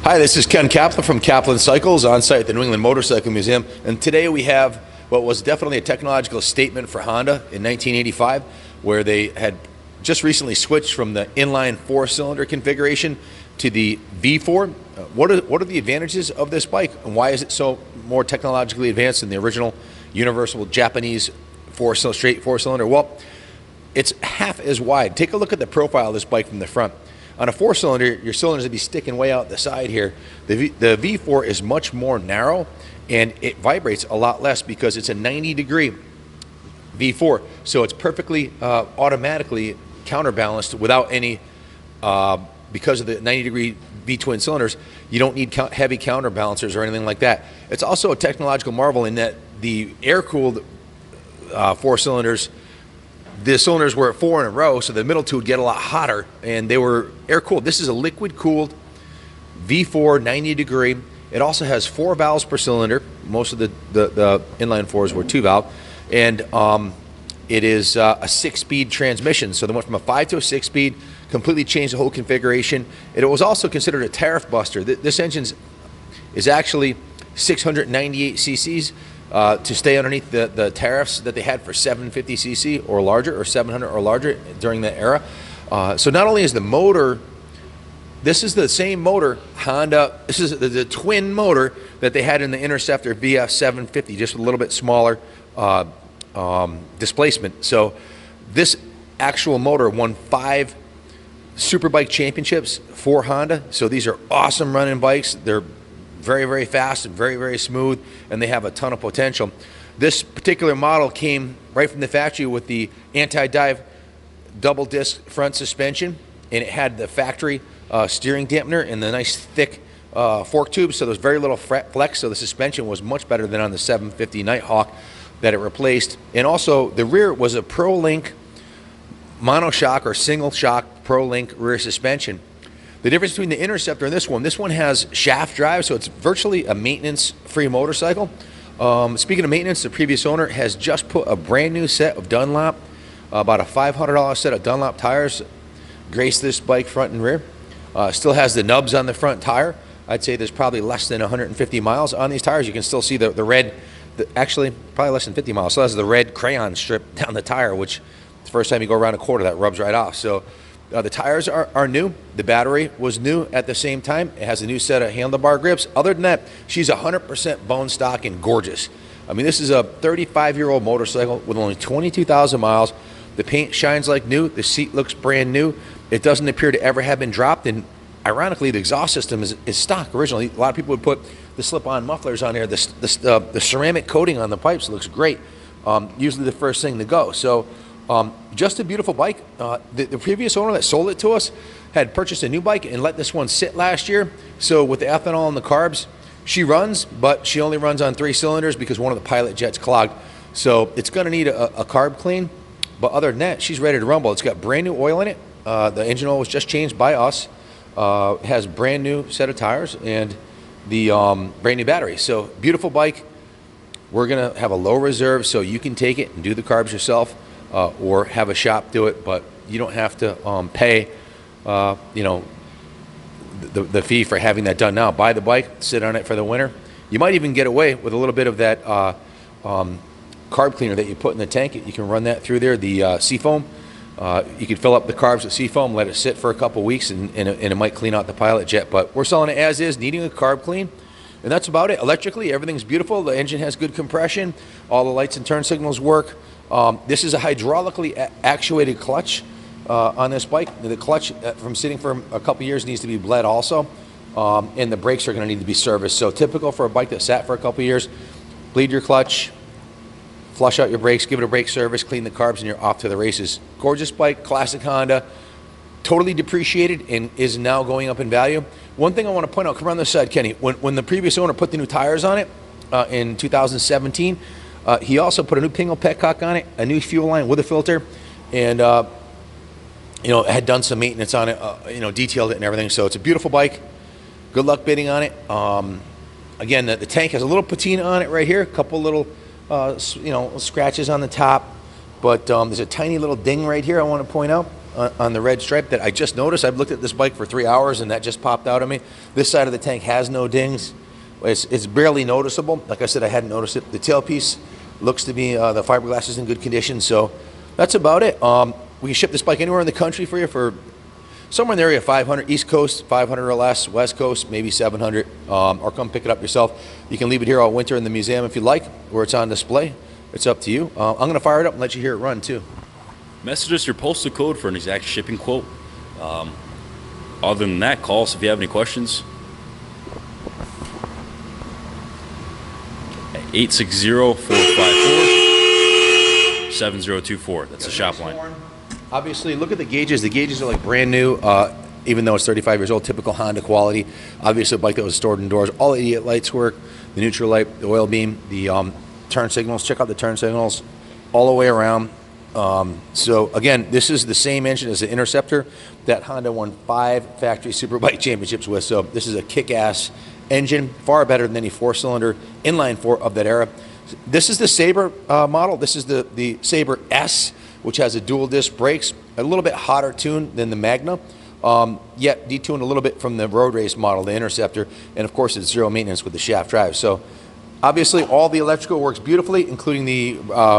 Hi, this is Ken Kaplan from Kaplan Cycles on site at the New England Motorcycle Museum, and today we have what was definitely a technological statement for Honda in 1985, where they had just recently switched from the inline four-cylinder configuration to the V4. What are the advantages of this bike, and why is it so more technologically advanced than the original universal Japanese straight four-cylinder? Well, it's half as wide. Take a look at the profile of this bike from the front. On a four-cylinder, your cylinders would be sticking way out the side here. The V4 is much more narrow, and it vibrates a lot less because it's a 90-degree V4. So it's perfectly automatically counterbalanced without any, because of the 90-degree V-twin cylinders, you don't need heavy counterbalancers or anything like that. It's also a technological marvel in that the air-cooled four cylinders, the cylinders were at 4 in a row, so the middle two would get a lot hotter, and they were air-cooled. This is a liquid-cooled V4 90-degree. It also has 4 valves per cylinder. Most of the inline fours were 2-valve, and it is a 6-speed transmission. So they went from a 5 to a 6-speed, completely changed the whole configuration. And it was also considered a tariff buster. This engine is actually 698 cc's. To stay underneath the tariffs that they had for 750cc or larger, or 700 or larger during that era. So not only is the motor, this is the same motor Honda, this is the twin motor that they had in the Interceptor VF750, just a little bit smaller displacement. So this actual motor won 5 Superbike championships for Honda. So these are awesome running bikes. They're very, very fast and very, very smooth, and they have a ton of potential. This particular model came right from the factory with the anti-dive double disc front suspension, and it had the factory steering dampener and the nice thick fork tube, so there's very little flex, so the suspension was much better than on the 750 Nighthawk that it replaced. And also the rear was a ProLink monoshock or single shock ProLink rear suspension. The difference between the Interceptor and this one has shaft drive, so it's virtually a maintenance-free motorcycle. Speaking of maintenance, the previous owner has just put a brand new set of Dunlop, about a $500 set of Dunlop tires, grace this bike front and rear. Still has the nubs on the front tire. I'd say there's probably less than 150 miles on these tires. You can still see the red, actually probably less than 50 miles. Still has the red crayon strip down the tire, which the first time you go around a quarter, that rubs right off. So the tires are new. The battery was new at the same time. It has a new set of handlebar grips. Other than that, she's 100% bone stock and gorgeous. I mean, this is a 35-year-old motorcycle with only 22,000 miles. The paint shines like new. The seat looks brand new. It doesn't appear to ever have been dropped. And ironically, the exhaust system is stock originally. A lot of people would put the slip-on mufflers on here. The ceramic coating on the pipes looks great. Usually the first thing to go. So just a beautiful bike. The previous owner that sold it to us had purchased a new bike and let this one sit last year. So with the ethanol and the carbs, she runs, but she only runs on 3 cylinders because one of the pilot jets clogged. So it's going to need a carb clean. But other than that, she's ready to rumble. It's got brand new oil in it. The engine oil was just changed by us. It has brand new set of tires and the brand new battery. So beautiful bike. We're going to have a low reserve so you can take it and do the carbs yourself. Or have a shop do it, but you don't have to pay, the fee for having that done now. Buy the bike, sit on it for the winter. You might even get away with a little bit of that carb cleaner that you put in the tank. You can run that through there, the Seafoam. You can fill up the carbs with Seafoam, let it sit for a couple weeks, and it might clean out the pilot jet. But we're selling it as is, needing a carb clean. And that's about it. Electrically, everything's beautiful. The engine has good compression. All the lights and turn signals work. This is a hydraulically actuated clutch on this bike. The clutch, from sitting for a couple years, needs to be bled also. And the brakes are going to need to be serviced. So typical for a bike that sat for a couple years, bleed your clutch, flush out your brakes, give it a brake service, clean the carbs, and you're off to the races. Gorgeous bike, classic Honda, totally depreciated and is now going up in value. One thing I want to point out, come around this side, Kenny, when the previous owner put the new tires on it in 2017, he also put a new pingle petcock on it, a new fuel line with a filter, and had done some maintenance on it, detailed it and everything. So it's a beautiful bike. Good luck bidding on it. Again, the tank has a little patina on it right here, a couple little scratches on the top, but there's a tiny little ding right here I want to point out. on the red stripe that I just noticed. I've looked at this bike for 3 hours and that just popped out at me. This side of the tank has no dings. It's barely noticeable. Like I said, I hadn't noticed it. The tailpiece looks to be, the fiberglass is in good condition, so that's about it. We can ship this bike anywhere in the country for you for somewhere in the area of 500, East Coast, 500 or less, West Coast, maybe 700, or come pick it up yourself. You can leave it here all winter in the museum if you like, where it's on display. It's up to you. I'm going to fire it up and let you hear it run, too. Message us your postal code for an exact shipping quote. Other than that, call us if you have any questions. 860-454-7024. That's the shop line. Obviously, look at the gauges. The gauges are like brand new, even though it's 35 years old, typical Honda quality. Obviously, a bike that was stored indoors. All the idiot lights work, the neutral light, the oil beam, the turn signals. Check out the turn signals all the way around. So, again, this is the same engine as the Interceptor that Honda won 5 factory Superbike championships with. So this is a kick-ass engine, far better than any 4-cylinder inline 4 of that era. This is the Sabre model. This is the Sabre S, which has a dual disc brakes, a little bit hotter tune than the Magna, yet detuned a little bit from the road race model, the Interceptor, and of course it's zero maintenance with the shaft drive. So obviously all the electrical works beautifully, including the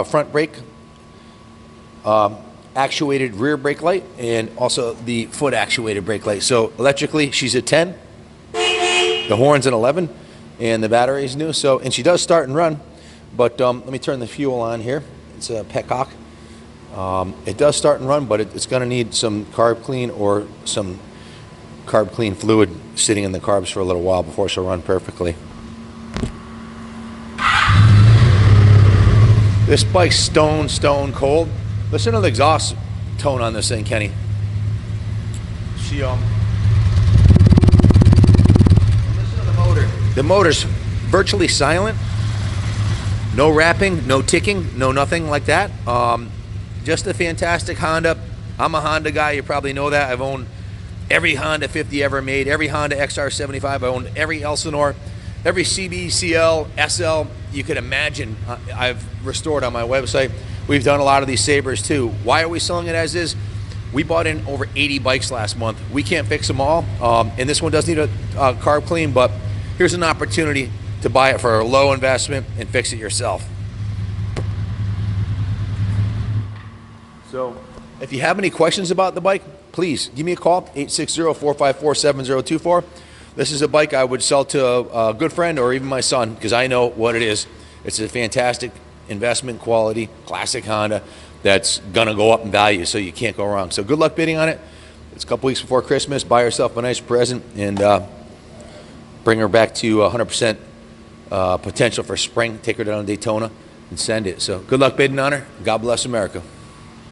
front brake, actuated rear brake light, and also the foot actuated brake light. So electrically she's a 10, the horn's an 11, and the battery is new. So, and she does start and run, but let me turn the fuel on here. It's a Petcock. It does start and run, but it's going to need some carb clean or some carb clean fluid sitting in the carbs for a little while before she'll run perfectly. This bike's stone cold. Listen to the exhaust tone on this thing, Kenny. Listen to the motor. The motor's virtually silent. No rapping, no ticking, no nothing like that. Just a fantastic Honda. I'm a Honda guy, you probably know that. I've owned every Honda 50 ever made, every Honda XR75. I owned every Elsinore, every CB, CL, SL you could imagine. I've restored on my website. We've done a lot of these Sabres too. Why are we selling it as is? We bought in over 80 bikes last month. We can't fix them all, and this one does need a carb clean, but here's an opportunity to buy it for a low investment and fix it yourself. So if you have any questions about the bike, please give me a call, 860-454-7024. This is a bike I would sell to a good friend or even my son, because I know what it is. It's a fantastic investment quality, classic Honda that's going to go up in value, so you can't go wrong. So good luck bidding on it. It's a couple weeks before Christmas. Buy yourself a nice present and bring her back to 100% potential for spring. Take her down to Daytona and send it. So good luck bidding on her. God bless America.